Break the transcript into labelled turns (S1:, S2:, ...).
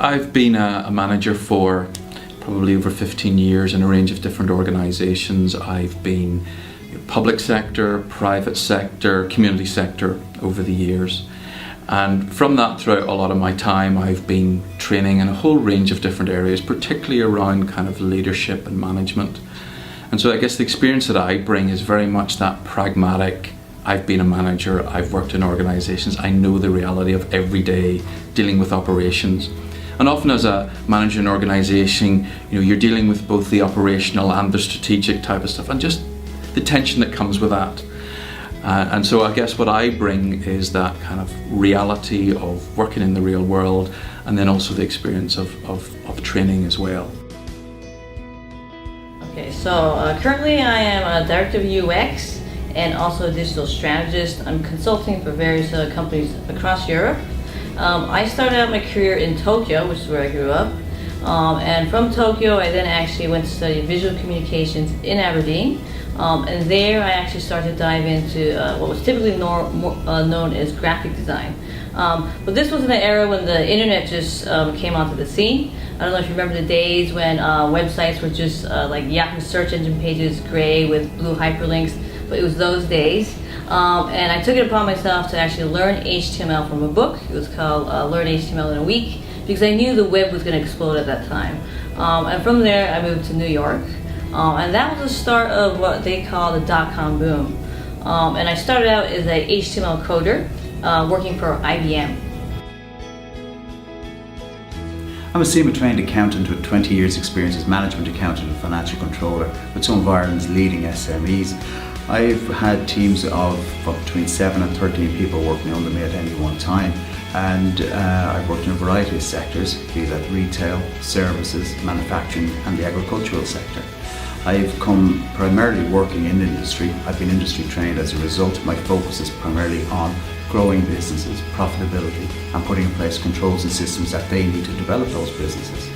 S1: I've been a manager for probably over 15 years in a range of different organisations. I've been public sector, private sector, community sector over the years. And from that, throughout a lot of my time, I've been training in a whole range of different areas, particularly around kind of leadership and management. And so I guess the experience that I bring is very much that pragmatic. I've been a manager, I've worked in organisations, I know the reality of every day dealing with operations. And often as a manager in an organisation, you're dealing with both the operational and the strategic type of stuff, and just the tension that comes with that. And so I guess what I bring is that kind of reality of working in the real world, and then also the experience of training as well.
S2: Okay, so currently I am a director of UX and also a digital strategist. I'm consulting for various companies across Europe. I started out my career in Tokyo, which is where I grew up. And from Tokyo, I then actually went to study visual communications in Aberdeen. And there I actually started to dive into what was typically known as graphic design. But this was in an era when the internet just came onto the scene. I don't know if you remember the days when websites were just like Yahoo search engine pages, gray with blue hyperlinks, but it was those days. And I took it upon myself to actually learn HTML from a book. It was called Learn HTML in a Week, because I knew the web was going to explode at that time. And from there I moved to New York. And that was the start of what they call the dot-com boom. And I started out as a HTML coder, working for IBM.
S3: I'm a CIMA-trained accountant with 20 years experience as management accountant and financial controller with some of Ireland's leading SMEs. I've had teams of between 7 and 13 people working under me at any one time, and I've worked in a variety of sectors, be that retail, services, manufacturing and the agricultural sector. I've come primarily working in industry. I've been industry trained as a result. My focus is primarily on growing businesses, profitability, and putting in place controls and systems that they need to develop those businesses.